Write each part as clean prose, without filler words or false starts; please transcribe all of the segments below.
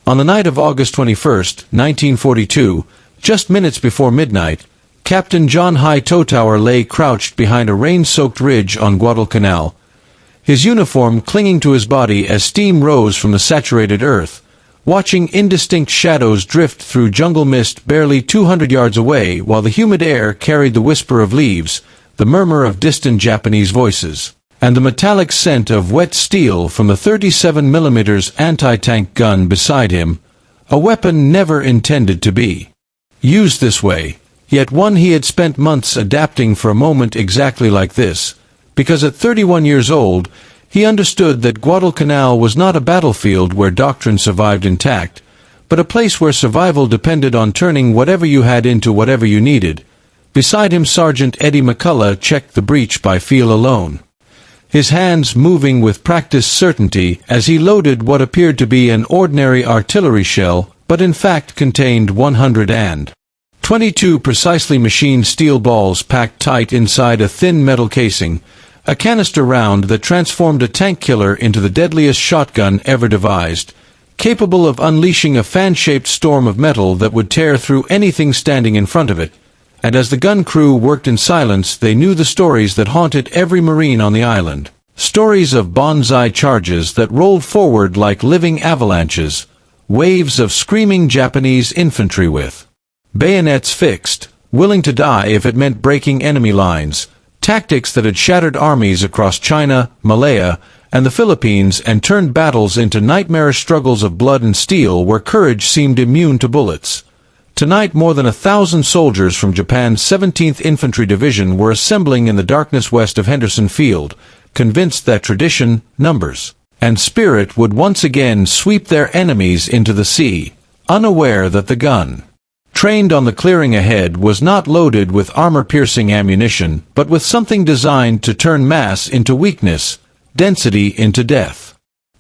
On the night of August 21st, 1942, just minutes before midnight, Captain John Hightower lay crouched behind a rain-soaked ridge on Guadalcanal, his uniform clinging to his body as steam rose from the saturated earth, watching indistinct shadows drift through jungle mist barely 200 yards away while the humid air carried the whisper of leaves, the murmur of distant Japanese voices, and the metallic scent of wet steel from the 37mm anti-tank gun beside him, a weapon never intended to be used this way, yet one he had spent months adapting for a moment exactly like this, because at 31 years old, he understood that Guadalcanal was not a battlefield where doctrine survived intact, but a place where survival depended on turning whatever you had into whatever you needed. Beside him, Sergeant Eddie McCullough checked the breech by feel alone, his hands moving with practiced certainty as he loaded what appeared to be an ordinary artillery shell, but in fact contained 122 precisely machined steel balls packed tight inside a thin metal casing, a canister round that transformed a tank killer into the deadliest shotgun ever devised, capable of unleashing a fan-shaped storm of metal that would tear through anything standing in front of it. And as the gun crew worked in silence, they knew the stories that haunted every Marine on the island. Stories of Banzai charges that rolled forward like living avalanches, waves of screaming Japanese infantry with bayonets fixed, willing to die if it meant breaking enemy lines, tactics that had shattered armies across China, Malaya, and the Philippines and turned battles into nightmarish struggles of blood and steel where courage seemed immune to bullets. Tonight more than 1,000 soldiers from Japan's 17th Infantry Division were assembling in the darkness west of Henderson Field, convinced that tradition, numbers, and spirit would once again sweep their enemies into the sea, unaware that the gun trained on the clearing ahead was not loaded with armor-piercing ammunition, but with something designed to turn mass into weakness, density into death.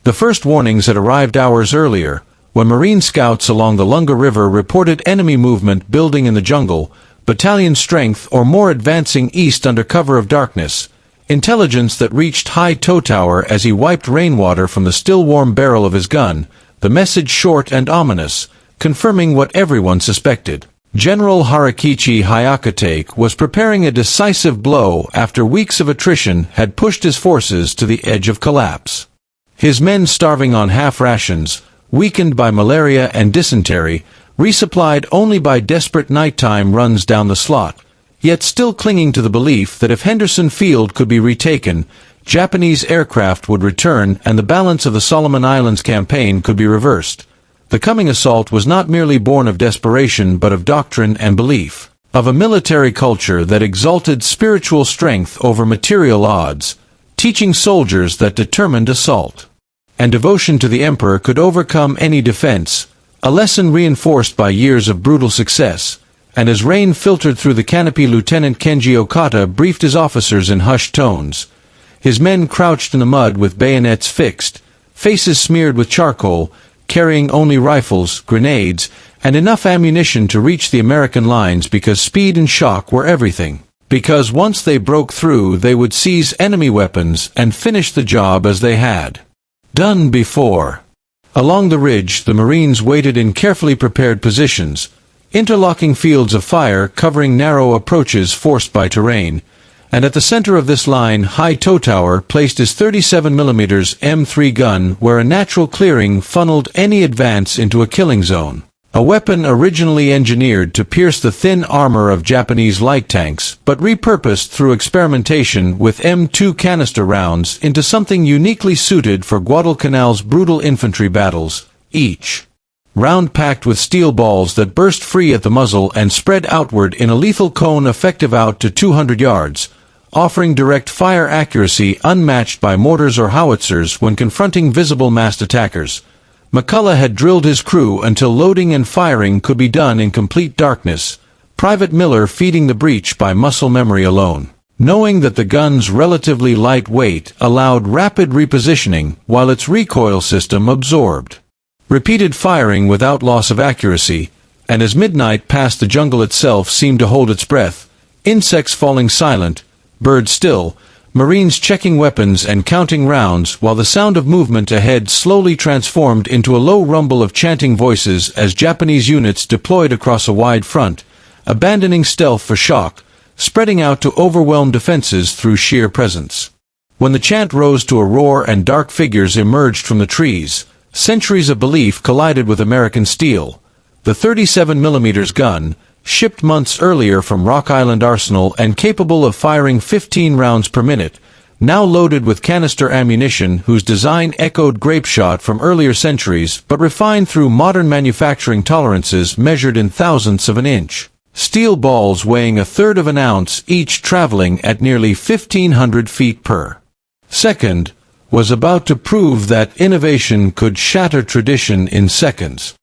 The first warnings had arrived hours earlier, when Marine scouts along the Lunga River reported enemy movement building in the jungle, battalion strength or more advancing east under cover of darkness, intelligence that reached Hightower as he wiped rainwater from the still-warm barrel of his gun, the message short and ominous, confirming what everyone suspected. General Harakichi Hyakutake was preparing a decisive blow after weeks of attrition had pushed his forces to the edge of collapse. His men starving on half rations, weakened by malaria and dysentery, resupplied only by desperate nighttime runs down the slot, yet still clinging to the belief that if Henderson Field could be retaken, Japanese aircraft would return and the balance of the Solomon Islands campaign could be reversed. The coming assault was not merely born of desperation but of doctrine and belief, of a military culture that exalted spiritual strength over material odds, teaching soldiers that determined assault and devotion to the emperor could overcome any defense, a lesson reinforced by years of brutal success. And as rain filtered through the canopy, Lieutenant Kenji Okata briefed his officers in hushed tones. His men crouched in the mud with bayonets fixed, faces smeared with charcoal, carrying only rifles, grenades, and enough ammunition to reach the American lines because speed and shock were everything. Because once they broke through, they would seize enemy weapons and finish the job as they had done before. Along the ridge, the Marines waited in carefully prepared positions, interlocking fields of fire covering narrow approaches forced by terrain, and at the center of this line Hightower placed his 37mm M3 gun where a natural clearing funneled any advance into a killing zone. A weapon originally engineered to pierce the thin armor of Japanese light tanks, but repurposed through experimentation with M2 canister rounds into something uniquely suited for Guadalcanal's brutal infantry battles, each round packed with steel balls that burst free at the muzzle and spread outward in a lethal cone effective out to 200 yards, offering direct fire accuracy unmatched by mortars or howitzers when confronting visible massed attackers. McCullough had drilled his crew until loading and firing could be done in complete darkness, Private Miller feeding the breech by muscle memory alone, knowing that the gun's relatively light weight allowed rapid repositioning while its recoil system absorbed repeated firing without loss of accuracy, and as midnight passed the jungle itself seemed to hold its breath, insects falling silent, birds still, Marines checking weapons and counting rounds, while the sound of movement ahead slowly transformed into a low rumble of chanting voices as Japanese units deployed across a wide front, abandoning stealth for shock, spreading out to overwhelm defenses through sheer presence. When the chant rose to a roar and dark figures emerged from the trees, centuries of belief collided with American steel. The 37mm gun, shipped months earlier from Rock Island Arsenal and capable of firing 15 rounds per minute, now loaded with canister ammunition whose design echoed grapeshot from earlier centuries but refined through modern manufacturing tolerances measured in thousandths of an inch. Steel balls weighing 1/3 of an ounce each, traveling at nearly 1,500 feet per second, was about to prove that innovation could shatter tradition in seconds.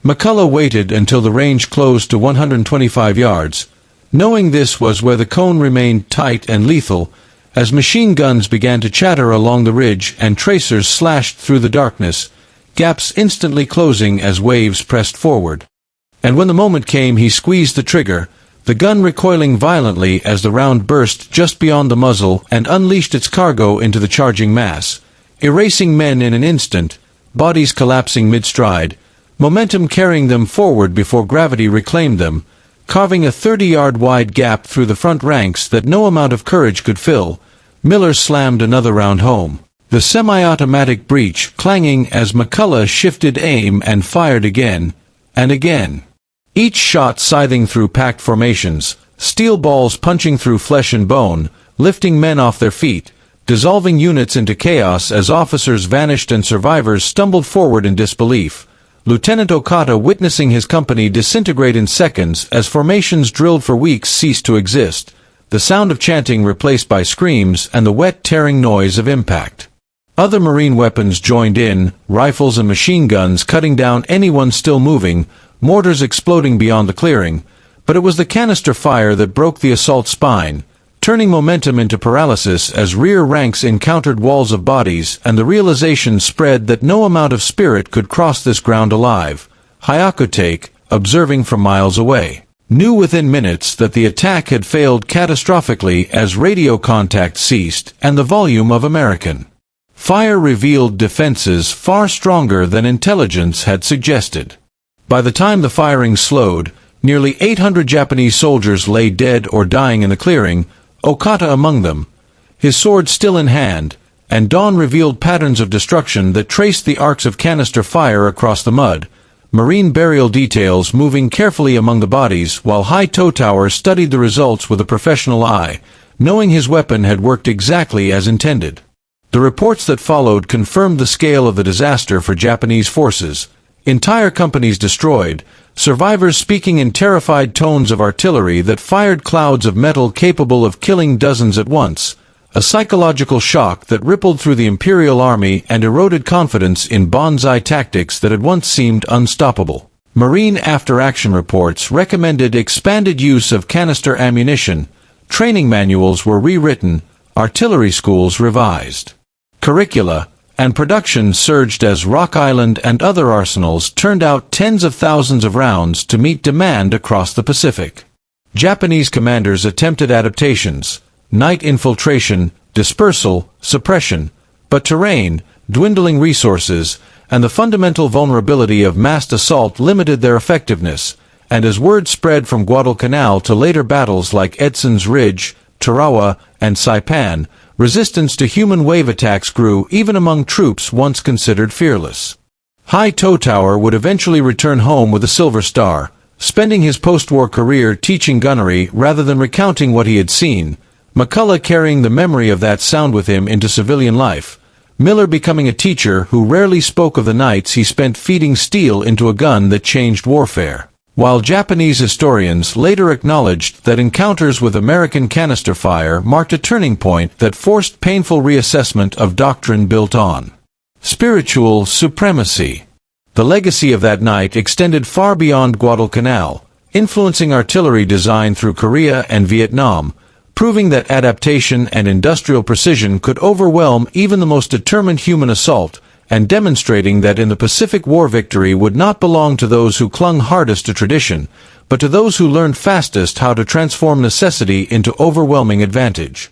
McCullough waited until the range closed to 125 yards, knowing this was where the cone remained tight and lethal, as machine guns began to chatter along the ridge and tracers slashed through the darkness, gaps instantly closing as waves pressed forward. And when the moment came, he squeezed the trigger, the gun recoiling violently as the round burst just beyond the muzzle and unleashed its cargo into the charging mass, erasing men in an instant, bodies collapsing mid-stride, momentum carrying them forward before gravity reclaimed them, carving a 30-yard wide gap through the front ranks that no amount of courage could fill. Miller slammed another round home, the semi-automatic breech clanging as McCullough shifted aim and fired again, and again. Each shot scything through packed formations, steel balls punching through flesh and bone, lifting men off their feet, dissolving units into chaos as officers vanished and survivors stumbled forward in disbelief. Lieutenant Okata witnessing his company disintegrate in seconds as formations drilled for weeks ceased to exist, the sound of chanting replaced by screams and the wet tearing noise of impact. Other Marine weapons joined in, rifles and machine guns cutting down anyone still moving, mortars exploding beyond the clearing, but it was the canister fire that broke the assault spine, turning momentum into paralysis as rear ranks encountered walls of bodies and the realization spread that no amount of spirit could cross this ground alive. Hyakutake, observing from miles away, knew within minutes that the attack had failed catastrophically as radio contact ceased and the volume of American fire revealed defenses far stronger than intelligence had suggested. By the time the firing slowed, nearly 800 Japanese soldiers lay dead or dying in the clearing, Okata among them, his sword still in hand, and dawn revealed patterns of destruction that traced the arcs of canister fire across the mud, Marine burial details moving carefully among the bodies while High Toe Tower studied the results with a professional eye, knowing his weapon had worked exactly as intended. The reports that followed confirmed the scale of the disaster for Japanese forces. Entire companies destroyed, survivors speaking in terrified tones of artillery that fired clouds of metal capable of killing dozens at once, a psychological shock that rippled through the Imperial Army and eroded confidence in Banzai tactics that had once seemed unstoppable. Marine after-action reports recommended expanded use of canister ammunition, training manuals were rewritten, artillery schools revised. Curricula and production surged as Rock Island and other arsenals turned out tens of thousands of rounds to meet demand across the Pacific. Japanese commanders attempted adaptations, night infiltration, dispersal, suppression, but terrain, dwindling resources, and the fundamental vulnerability of massed assault limited their effectiveness, and as word spread from Guadalcanal to later battles like Edson's Ridge, Tarawa, and Saipan, resistance to human wave attacks grew even among troops once considered fearless. High Toe Tower would eventually return home with a Silver Star, spending his post-war career teaching gunnery rather than recounting what he had seen, McCullough carrying the memory of that sound with him into civilian life, Miller becoming a teacher who rarely spoke of the nights he spent feeding steel into a gun that changed warfare. While Japanese historians later acknowledged that encounters with American canister fire marked a turning point that forced painful reassessment of doctrine built on spiritual supremacy. The legacy of that night extended far beyond Guadalcanal, influencing artillery design through Korea and Vietnam, proving that adaptation and industrial precision could overwhelm even the most determined human assault, and demonstrating that in the Pacific War victory would not belong to those who clung hardest to tradition, but to those who learned fastest how to transform necessity into overwhelming advantage.